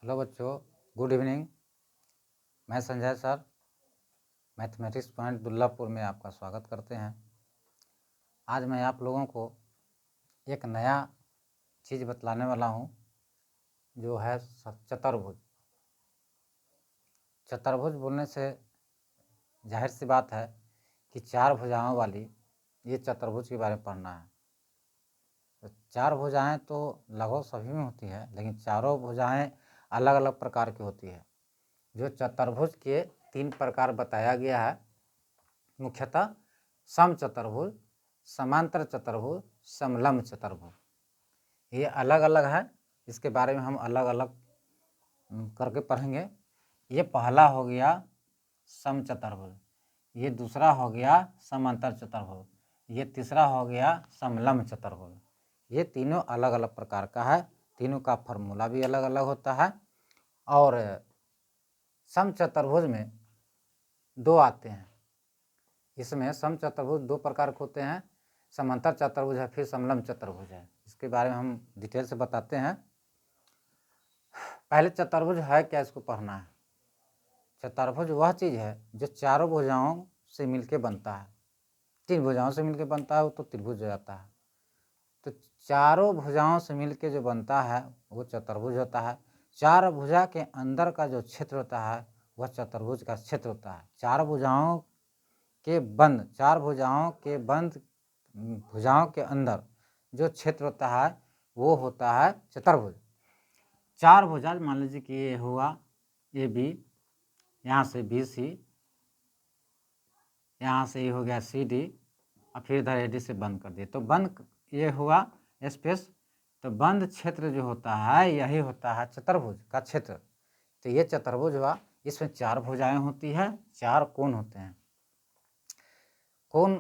Hello बच्चों, good evening. मैं Sanjay sir mathematics point Dullapur में आपका स्वागत करते हैं। आज मैं आप लोगों को एक नया चीज़ बतलाने वाला हूँ जो है चतुर्भुज। चतुर्भुज बोलने से जाहिर सी बात है कि चार भुजाओं वाली ये चतुर्भुज के बारे में पढ़ना है। तो चार भुजाएं तो लगभग सभी में होती है, लेकिन चारों भुजाएं अलग अलग प्रकार की होती है। जो चतुर्भुज के 3 प्रकार बताया गया है, मुख्यतः समचतुर्भुज, समांतर चतुर्भुज, समलंब चतुर्भुज। ये अलग अलग है, इसके बारे में हम अलग अलग करके पढ़ेंगे। ये पहला हो गया समचतुर्भुज, ये दूसरा हो गया समांतर चतुर्भुज, ये तीसरा हो गया समलंब चतुर्भुज। ये तीनों अलग अलग प्रकार का है, तीनों का फॉर्मूला भी अलग अलग होता है। और समचतुर्भुज में 2 आते हैं। इसमें समचतुर्भुज 2 प्रकार के होते हैं, समांतर चतुर्भुज है, फिर समलंब चतुर्भुज है। इसके बारे में हम डिटेल से बताते हैं। पहले चतुर्भुज है क्या, इसको पढ़ना है। चतुर्भुज वह चीज़ है जो चारों भुजाओं से मिलके बनता है। 3 भुजाओं से मिलके बनता है वो तो त्रिभुज हो जाता है। तो चारों भुजाओं से मिलके जो बनता है वो चतुर्भुज होता है। 4 भुजा के अंदर का जो क्षेत्र होता है वह चतुर्भुज का क्षेत्र होता है। 4 भुजाओं के बंद भुजाओं के अंदर जो क्षेत्र होता है वो होता है चतुर्भुज। 4 भुजा मान लीजिए कि ये हुआ ए बी, यहाँ से बी सी, यहाँ से ये हो गया सी डी, और फिर इधर ए डी से बंद कर दिए तो बंद ये हुआ स्पेस। तो बंद क्षेत्र जो होता है यही होता है चतुर्भुज का क्षेत्र। तो ये चतुर्भुज हुआ। इसमें 4 भुजाएं होती है, 4 कोण होते हैं। कोण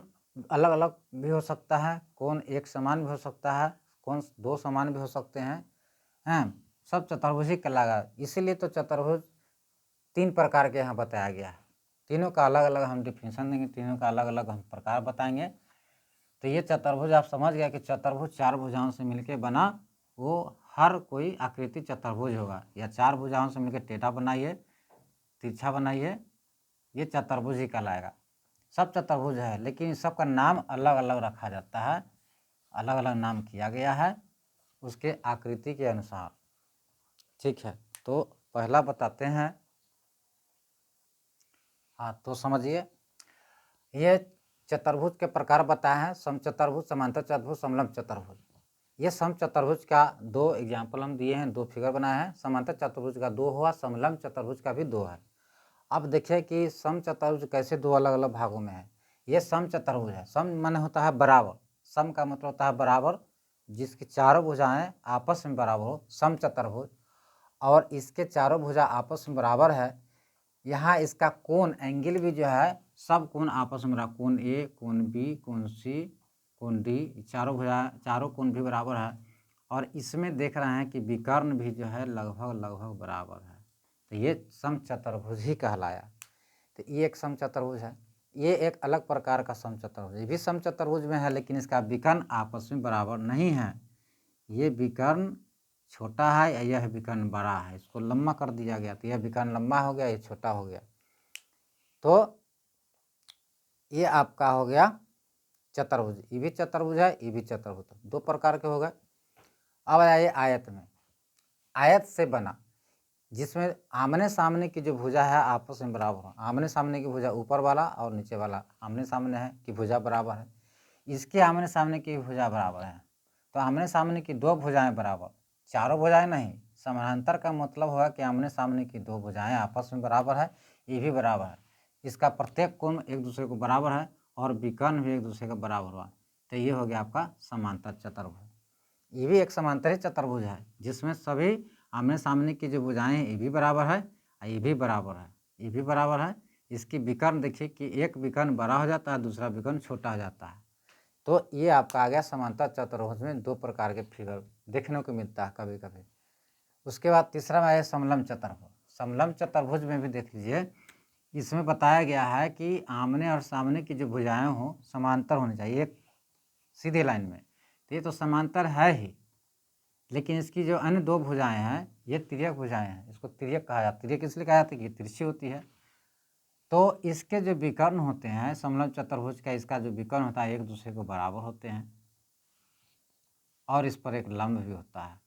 अलग अलग भी हो सकता है, कोण एक समान भी हो सकता है, कोण 2 समान भी हो सकते हैं। सब चतुर्भुज ही कहलाएगा। इसीलिए तो चतुर्भुज 3 प्रकार के यहाँ बताया गया है। तीनों का अलग अलग हम डिफिनेशन देंगे, तीनों का अलग अलग हम प्रकार बताएंगे। तो ये चतुर्भुज आप समझ गया कि चतुर्भुज 4 भुजाओं से मिलकर बना, वो हर कोई आकृति चतुर्भुज होगा। या 4 भुजाओं से मिलकर टेढ़ा बनाइए, तिरछा बनाइए, ये चतुर्भुज ही कहलाएगा। सब चतुर्भुज है, लेकिन इन सब का नाम अलग अलग रखा जाता है, अलग अलग नाम किया गया है उसके आकृति के अनुसार। ठीक है, तो पहला बताते हैं। हाँ, तो समझिए, ये चतुर्भुज के प्रकार बताए हैं, समचतुर्भुज, समांतर चतुर्भुज, समलंब चतुर्भुज। ये समचतुर्भुज का 2 एग्जाम्पल हम दिए हैं, 2 फिगर बनाए हैं। समांतर चतुर्भुज का 2 हुआ, समलंब चतुर्भुज का भी 2 है। अब देखिए कि समचतुर्भुज कैसे 2 अलग अलग भागों में है। ये समचतुर्भुज है। सम माने होता है बराबर, सम का मतलब होता है बराबर, जिसकी चारों भुजाएं आपस में बराबर हो, समचतुर्भुज। और इसके चारों भुजा आपस में बराबर है। यहाँ इसका कोण एंगल भी जो है, सब कोण आपस में बराबर, कोण ए, कोण बी, कोण सी, कोण डी, चारों भुजा चारों कोण भी बराबर है। और इसमें देख रहे हैं कि विकर्ण भी जो है लगभग लगभग बराबर है। तो ये समचतुर्भुज ही कहलाया। तो ये एक समचतुर्भुज है। ये एक अलग प्रकार का समचतुर्भुज, ये भी समचतुर्भुज में है, लेकिन इसका विकर्ण आपस में बराबर नहीं है। ये विकर्ण छोटा है या यह विकर्ण बड़ा है, इसको लंबा कर दिया गया। तो यह विकर्ण लंबा हो गया, ये छोटा हो गया। तो ये आपका हो गया चतुर्भुज। ये भी चतुर्भुज है, ये भी चतुर्भुज, 2 प्रकार के हो गए। अब आइए आयत में। आयत से बना जिसमें आमने सामने की जो भुजा है आपस में बराबर हो। आमने सामने की भुजा ऊपर वाला और नीचे वाला आमने सामने है कि भुजा बराबर है। इसके आमने सामने की भुजा बराबर है। तो आमने सामने की 2 भुजाएं बराबर, चारों भुजाएं नहीं। समानांतर का मतलब होगा कि आमने सामने की 2 भुजाएं आपस में बराबर है, ये भी बराबर है। इसका प्रत्येक कोण एक दूसरे को बराबर है और विकर्ण भी एक दूसरे का बराबर हुआ। तो ये हो गया आपका समांतर चतुर्भुज। ये भी एक समांतर ही चतुर्भुज है, जिसमें सभी आमने सामने की जो भुजाएं हैं ये भी बराबर है और ये भी बराबर है, ये भी बराबर है। इसकी विकर्ण देखिए कि एक विकर्ण बड़ा हो जाता है, दूसरा विकर्ण छोटा हो जाता है। तो ये आपका आ गया समांतर चतुर्भुज में 2 प्रकार के फिगर देखने को मिलता है कभी कभी। उसके बाद तीसरा में आया समलंब चतुर्भुज। समलंब चतुर्भुज में भी देख लीजिए, इसमें बताया गया है कि आमने और सामने की जो भुजाएं हो समांतर होनी चाहिए, एक सीधे लाइन में। तो ये तो समांतर है ही, लेकिन इसकी जो अन्य दो भुजाएं हैं ये तिर्यक भुजाएं हैं, इसको तिर्यक कहा जाता है। तिर्यक इसलिए कहा जाता है कि तिरछी होती है। तो इसके जो विकर्ण होते हैं समलंब चतुर्भुज का, इसका जो विकर्ण होता है एक दूसरे को बराबर होते हैं और इस पर एक लंब भी होता है,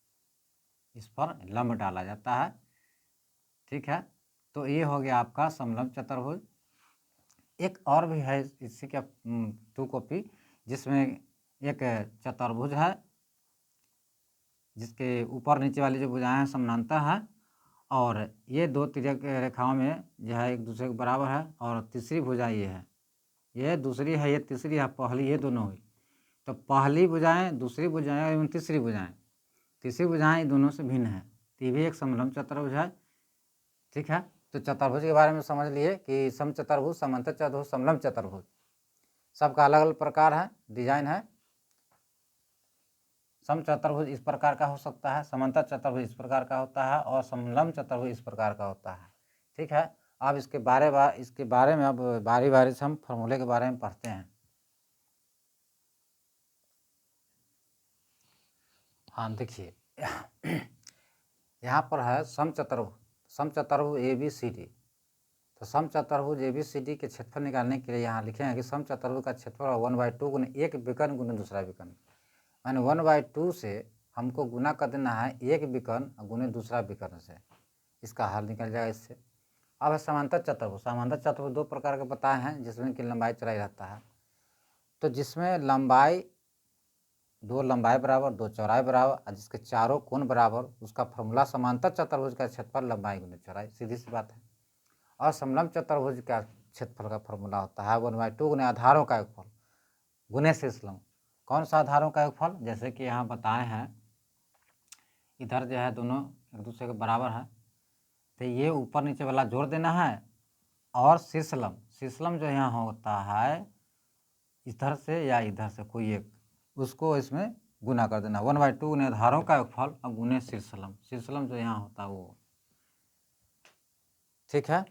इस पर लंब डाला जाता है। ठीक है, तो ये हो गया आपका समलंब चतुर्भुज। एक और भी है इसी का 2 कॉपी, जिसमें एक चतुर्भुज है जिसके ऊपर नीचे वाली जो भुजाएं हैं समानांतर है और ये दो तिर्यक रेखाओं में जो है एक दूसरे के बराबर है, और तीसरी भुजा ये है, ये दूसरी है, ये तीसरी है, पहली ये दोनों हुई। तो पहली भुजाएं, दूसरी भुजाएं एवं तीसरी भुजाएं दोनों से भिन्न है, तो ये भी एक समलंब चतुर्भुज है। ठीक है, तो चतुर्भुज के बारे में समझ लिए कि समचतुर्भुज, समांतर चतुर्भुज, समलंब चतुर्भुज, सबका अलग अलग प्रकार है, डिजाइन है। समचतुर्भुज इस प्रकार का हो सकता है, समांतर चतुर्भुज इस प्रकार का होता है और समलंब चतुर्भुज इस प्रकार का होता है। ठीक है, अब इसके बारे में अब बारी बारी से हम फॉर्मूले के बारे में पढ़ते हैं। हाँ देखिए यहाँ पर है समचतुर्भुज ABCD। तो समचतुर्भुज ABCD के क्षेत्रफल निकालने के लिए यहाँ लिखेंगे कि समचतुर्भुज का क्षेत्रफल 1/2 गुने एक विकर्ण गुने दूसरा विकर्ण, यानी 1/2 से हमको गुना कर देना है एक विकर्ण गुने दूसरा विकर्ण से, इसका हल निकल जाएगा इससे। अब है समांतर चतुर्भुज 2 प्रकार के बताए हैं जिसमें कि लंबाई चौड़ाई रहता है। तो जिसमें दो लंबाई बराबर, दो चौड़ाई बराबर और जिसके चारों कोण बराबर, उसका फॉर्मूला समांतर चतुर्भुज का क्षेत्रफल लंबाई गुने चौड़ाई, सीधी सी बात है। और समलंब चतुर्भुज का क्षेत्रफल का फॉर्मूला होता है 1/2 गुने आधारों का योगफल गुने शीर्षलंब। कौन सा आधारों का योगफल? जैसे कि यहाँ बताए हैं, इधर जो है दोनों एक दूसरे के बराबर है, तो ये ऊपर नीचे वाला जोड़ देना है और शीर्षलंब जो यहाँ होता है इधर से या इधर से कोई एक, उसको इसमें गुना कर देना। 1/2 गुने आधारों का योगफल और गुने शीर्षलंब जो यहाँ होता है वो। ठीक है,